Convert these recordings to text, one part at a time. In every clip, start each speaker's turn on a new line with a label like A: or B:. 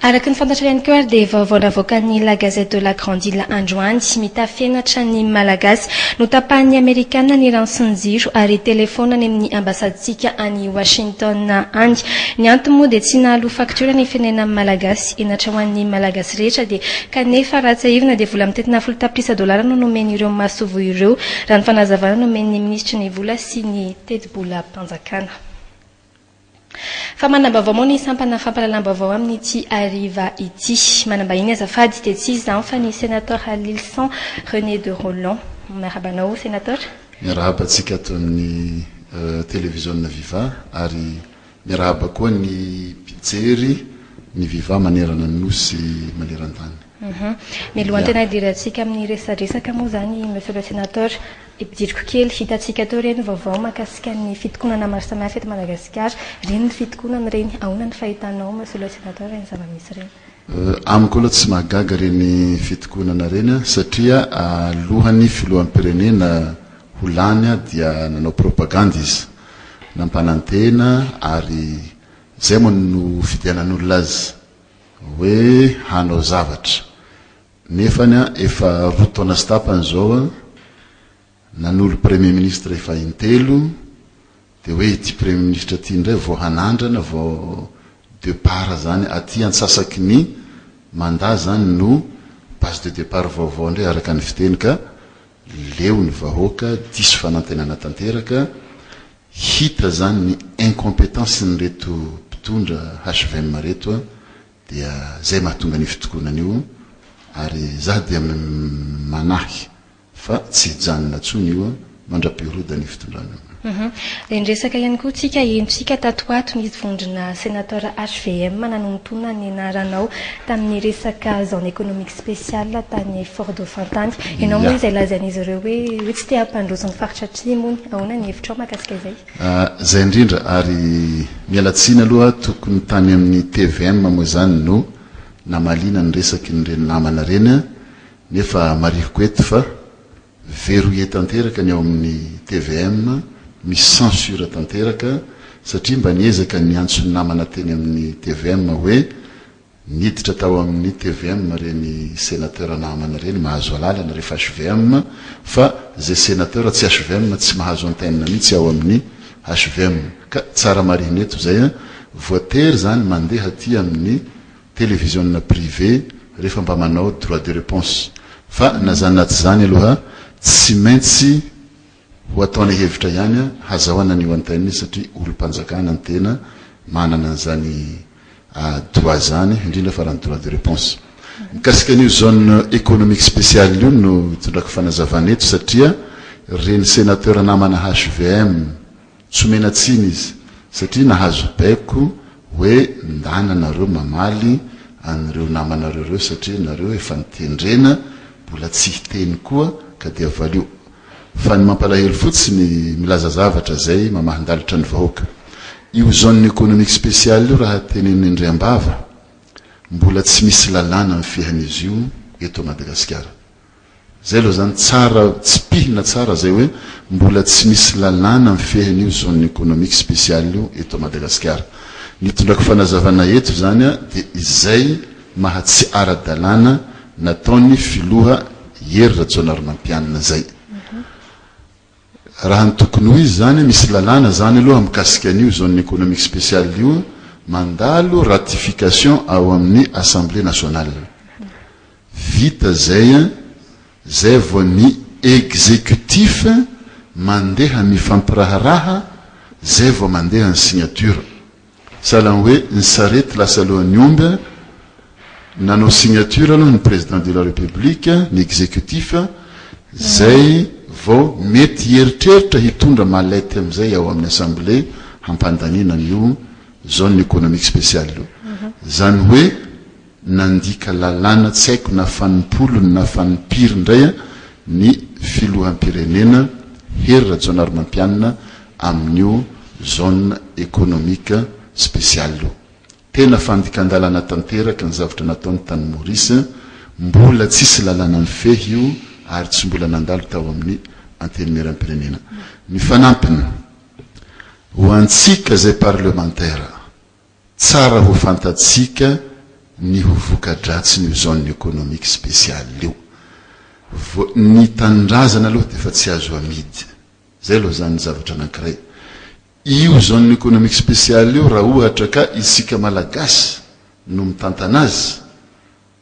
A: Araky ny fantatrarany koa ary dia vaovao navoakan'ny La Gazette de la Grande Île androany mitafianatra ny malagasy no tapahan'ny Amerikana ny rano sy ny jiro ary telefonany amin'ny ambasaditsika any Washington any. Ny antony moa dia tsy nahalo faktura ny firenena malagasy enatra ho an'ny malagasy rehetra dia kanefa ratsy ivona dia vola mitetina folo tapitrisa dolara no nomeny ireo masovo ireo raha ny fanazavana nomeny ministra ny vola sy ny teti-bola mpanjakana. Fa manambavao moa ny sampana fampalalam-bavao amin'ity ariva ity. Manambahiny azafady dia tsy izany fa ny sénateur Lilson René de Roland. Marabanao sénateur.
B: Miarahaba antsika ato amin'ny télévision Viva ary miarahaba koa ny mpijery ny Viva manerana ny nosy maneran-tany.
A: Mialohan'ny tena idirantsika amin'ny resadresaka moa zany monsieur le sénateur ipidiriko kely hitantsika teo reny vaovao mahakasika ny fitokonana maro samihafa eto Madagasikara reny ny fitokonana reny ahoana ny fahitanao monsieur le sénateur reny zava-misy reny.
B: Amiko aloha tsy mahagaga reny fitokonana reny satria alohan'ny filohampirenena ho lany dia nanao propaganda izy nampanantena ary zay moa no fidianan'olona azy hoe hanao zavatra nefany efa roa taona sy tapany zao nanolo premier ministre efa intelo dia hoe ity premier ministre ity indray vao hanandrana vao départ zany aty antsasaky ny mandat zany no base de départ vaovao indray araka ny fiteny ka leo ny vahoaka diso fanantenana tanteraka hita zany ny incompétence ny reto mpitondra HVM reto dia zay mahatonga ny fitokonana io ary za dia manahy fa tsy hijanona tsony io mandra-pirodany fitondrana.
A: Dia nresaka ihany koa tsika entsika tatoato ny vondrona sénateur HVM nanontona ny anaranao tamin'ny resaka zone économique spéciale tany Fort Dauphin tany. Ianao moa izay lazain'izy ireo hoe tsy te hampandroso ny faritra atsimo ahoana ny hevitrao mahakasika izay?
B: Zay indrindra ary mialatsiny aloha tokony tany amin'ny TVM moa zany no namalina ny resaky ny reny namana reny nefa mariko eto fa verrouillé tanteraka ny ao amin'ny TVM misy censure tanteraka satria mba niezaka ny antsony namana teny amin'ny TVM hoe niditra tao amin'ny TVM reny sénateur namana reny mahazo alalana rehefa HVM fa zay sénateur tsy HVM tsy mahazo antenne mihitsy ao amin'ny HVM ka tsara mariny eto zay voatery zany mandeha aty amin'ny télévision privée rehefa mba manao droit de réponse fa nazanaty zany aloha tsy maintsy ho ataony hevitra ihany hazahoana ny antenne satria olom-panjakana ny tena manana an'izany droit zany indrindra fa raha droit de réponse. Mikasika an'io zone économique spéciale io no tondrako fanazavana eto satria reny sénateur namana HVM tsy menatsiny izy satria nahazo baiko hoe ndana nareo mamaly an'ireo namanareo reo satria nareo efa nitendrena mbola tsy hiteny koa ka dia valio fa ny mampalahelo fotsiny milaza zavatra zay mamahindalitra ny vahoaka io zone économique spéciale io raha tenen'ny Ndriambava mbola tsy misy lalàna amin'ny fihan'izy io eto Madagasikara zay aloha zany tsara tsy pihina tsara zay hoe mbola tsy misy lalàna amin'ny fihan'io zone économique spéciale io eto Madagasikara. Ny tondrako fanazavana eto zany dia izay maha tsy ara-dalàna nataony filoha Hery Rajaonarimampianina zay. Raha ny tokony ho izy zany misy lalàna zany aloha mikasika an'io zone économique spéciale io mandalo ratification ao amin'ny Assemblée nationale. Vita zay vao ny exécutif mandeha mifampiraharaha zay vao mandeha ny signature. Salan hoe ny sarety lasa alohan'ny omby nanao signature aloha ny président de la république ny exécutif zay vao mety heritreritra hitondra malety amizay ao amin'ny assemblée hampandanina n'io zone économique spéciale io. Zany hoe nandika lalàna tsy haiko na fanimpolony na fanimpiry indray ny filoham-pirenena Hery Rajaonarimampianina amin'io zone économique spéciale io. Tena fandikan-dalàna tanteraka ny zavatra nataony tany Maurice mbola tsisy lalàna mifehy io ary tsy mbola nandalo tao amin'ny antenimieram-pirenena. Ny fanampiny ho antsika zay parlementaire tsara ho fantatsika ny voka-dratsy ny zone économique spéciale io. Ny tanindrazana aloha dia efa tsy azo amidy. Zay aloha zany zavatra anankiray. Io zone économique spéciale io raha ohatra ka isika malagasy no mitantana azy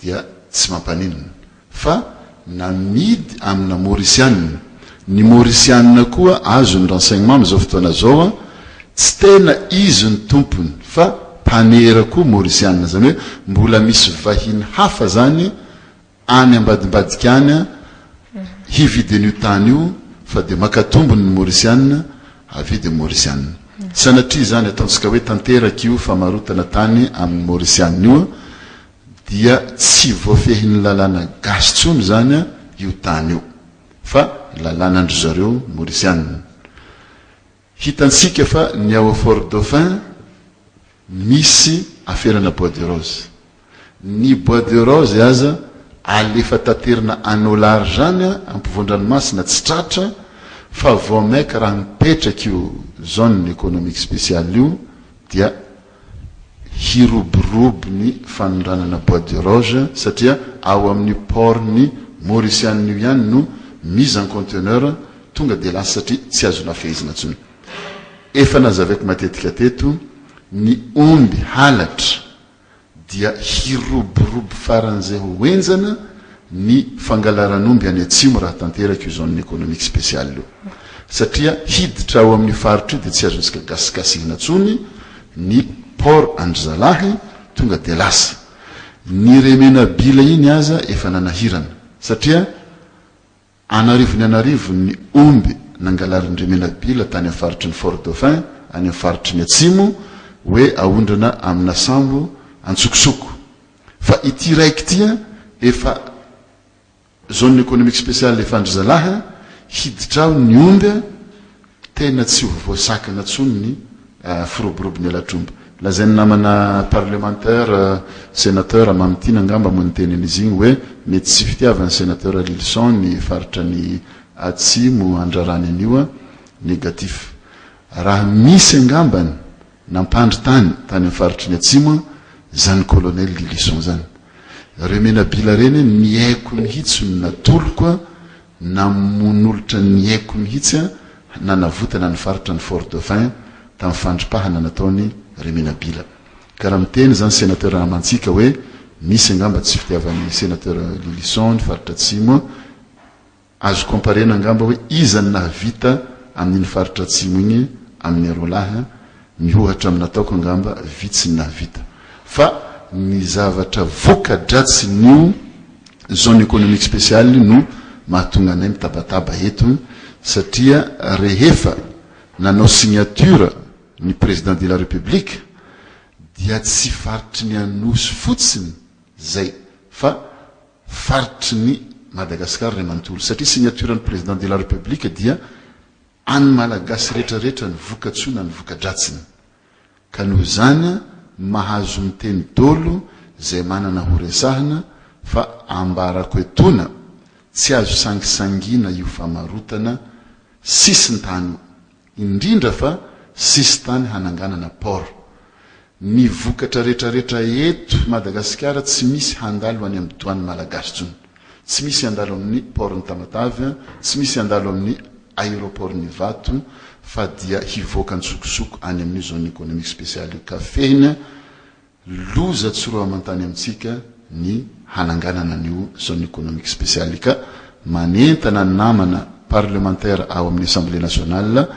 B: dia tsy mampaninona. Fa namidy amina Mauricianina. Ny Mauricianina koa azo ny renseignement am'izao fotoana zao tsy tena izy ny tompony fa panera koa Mauricianina, zany hoe mbola misy vahiny hafa zany any ambadimbadika any hividin'io tany io fa dia makatombony ny Mauricianina avidy Mauricianina. Sanatria zany ataontsika hoe tanteraka io famarotana tany amin'ny Mauricianina io dia tsy voafehin'ny lalàna gasy tsony zany io tany io fa lalànandro zareo Mauricianina. Hitantsika fa ny ao Fort Dauphin misy aferana Bois de Rose. Ny Bois de Rose aza alefa taterina anolary zany ampovon-dranomasina tsy tratra fa vao maika raha mipetraka io zone économique spéciale io dia hiroborobo ny fanondranana Bois de Rose satria ao amin'ny portny Mauricianina io ihany no mise en conteneur tonga dia lasa satria tsy azona fehizina tsony. Efa nazavaiko matetika teto ny omby halatra dia hiroborobo faran'izay hoenjana ny fangalaran'omby any atsimo raha tanteraka io zone économique spéciale io satria hiditra ao amin'ny faritra io dia tsy azontsika gasikasihina tsony ny port Andrizalahy tonga dia lasa ny Remenabila iny aza efa nanahirana satria anarivony anarivo ny omby nangalarin'ny Remenabila tany amin'ny faritry ny Fort Dauphin any amin'ny faritry ny atsimo hoe aondrana amina sambo antsokosoko. Fa ity raiky tia efa zone économique spéciale efa Andrizalahy hiditra ao ny omby tena tsy voasakana tsony ny firoborobony alatromba. Lazainy namana parlementaire sénateur Mamtina angamba monteny an'izy igny hoe mety tsy fitiavany sénateur Lilson ny faritra ny atsimo andrarany anio négatif. Raha misy angambany nampandry tany amin'ny faritry ny atsimo zany colonel Lilson zany. Remenabila reny ny haiko mihitsy no natoloko namonolotra ny haiko mihitsy nanavotana ny faritra ny Fort Dauphin tamin'ny fandripahana nataony Remenabila. Karaha miteny zany sénateur Amantsika hoe misy angamba tsy fitiavan'ny sénateur Lilson ny faritra atsimo azo comparena angamba hoe izany nahavita amin'ny faritra atsimo igny amin'ny arolahy mihohatra aminataoko angamba vitsy ny nahavita. Fa ny zavatra voka-dratsy nio zone économique spéciale no mahatonga anay mitabataba eto satria rehefa nanao signature ny président de la république dia tsy faritry ny anosy fotsiny zay fa faritry ny Madagascar ray manontolo satria signature ny président de la république dia any malagasy rehetrarehetra ny vokatsona ny voka-dratsiny ka noho zany mahazo miteny dolo zay manana ho resahana fa ambarako etona tsy azo sangisangina io famarotana sisy ny tany indrindra fa sisy tany hananganana port. Ny vokatra rehetrarehetra eto Madagasikara tsy misy handalo any amin'ny toany malagasy tsony, tsy misy handalo amin'ny port ny Tamatavy, tsy misy handalo amin'ny aéroport ny Vato fa dia hivoaka ntsokosoko any amin'ny zone économique spéciale ka fehina loza tsoro amantany amintsika ny hananganana an'io zone économique spéciale ka manentana namana parlementaire ao amin'ny assemblée nationale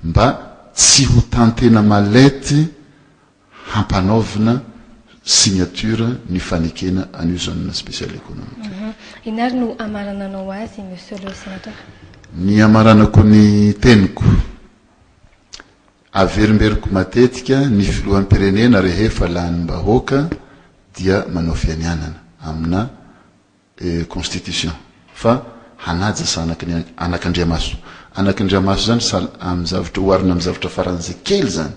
B: mba tsy ho tantena malety hampanaovina signature ny fanekena an'io zone spéciale économique.
A: Inary no amarananao azy monsieur le sénateur?
B: Ny amaranako ny teniko averimberiko matetika ny filohan'ny pirenena rehefa lany bahoaka dia manao fianianana amina constitution fa hanaja sa anak'Andriamaso. Anak'Andriamaso zany amin'ny zavatra oharina amin'ny zavatra faran'izay kely zany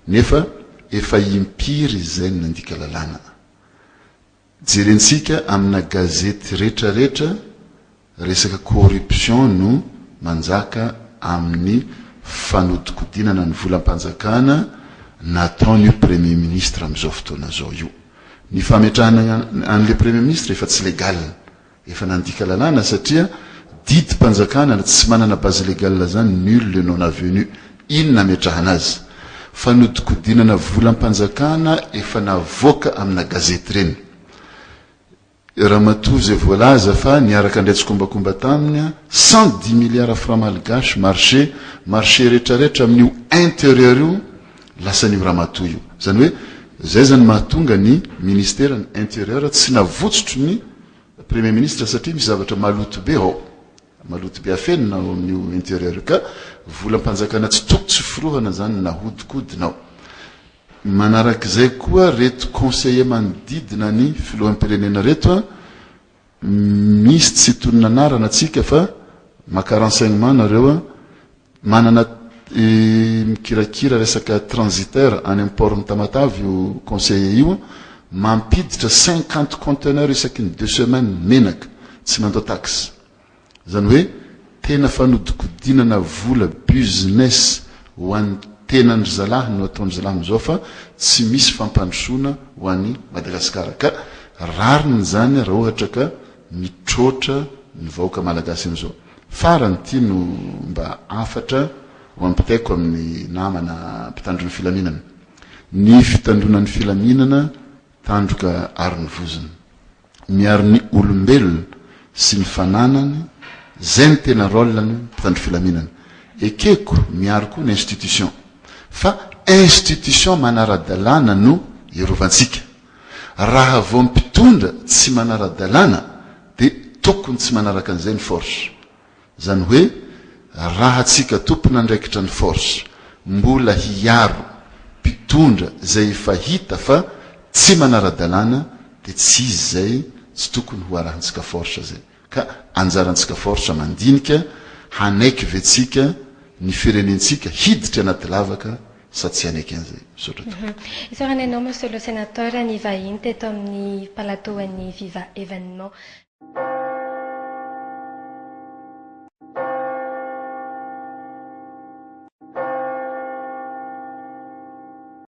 B: nefa efa impiry zay ny nandika lalàna. Jerentsika amina gazety rehetrarehetra resaka corruption no manjaka amin'ny fanodikodinana ny volam-panjakana nataony premier ministre amin'izao fotoana zao io. ny fametrahana an'le premier ministre efa tsy legal efa nandika lalàna satria didy mpanjakana tsy manana base légale zany nul le non avenu inona metrahana azy fa nodikodinana volam-panjakana efa navoaka amina gazety reny ramatoa zay voalaza fa niaraka ndray tsikombakomba taminy 110 milliards francs malgache marché rehetrarehetra amin'io intérieur io lasa n'io ramatoa io zany hoe zay zany mahatonga ny ministère ny intérieur tsy navotsotro ny premier ministre satria misy zavatra maloto be maloto be afenina ao amin'io intérieur ka volam-panjakana tsy toko tsy firohana zany nahodikodinao manarak'izay koa reto conseiller manodidina ny filoham-pirenena reto misy tsy tonona anarana atsika fa maka renseignement nareo manana mikirakira resaka transitaire any amin'ny port Tamatave io conseiller io mampiditra 50 conteneurs isaky ny 2 semaines menaka tsy mandao taxe zany hoe tena fanodikodinana vola business ho an'ny tenandry zalahy no ataondry zalahy amizao fa tsy misy fampandrosoana ho an'ny Madagasikara ka rariny zany raha ohatra ka mitrotra ny vahoaka malagasy amizao farany ty no mba afatra ho ampitaiko amin'ny namana mpitandron'ny filaminana ny fitandronan'ny filaminana tandroka ariny vozony miaro ny olombelona sy ny fananany zay ny tena rôlany mpitandro filaminana ekeko miaro koa ny institution fa institution manara-dalàna no irovantsika raha vao mpitondra tsy manara-dalàna dia tokony tsy manaraka an'izay ny force zany hoe raha tsika tompona andraikitra ny force mbola hiaro mpitondra zay efa hita fa tsy manara-dalàna dia tsy izy zay tsy tokony ho arahantsika force zay ka anjarantsika force mandinika hanaiky vetsika ny firenentsika hiditra anaty lavaka sady tsy hanaiky an'izay misaotra
A: isarana ianao monsieur le sénateur ny vahiny teto amin'ny plateau an'ny Viva événement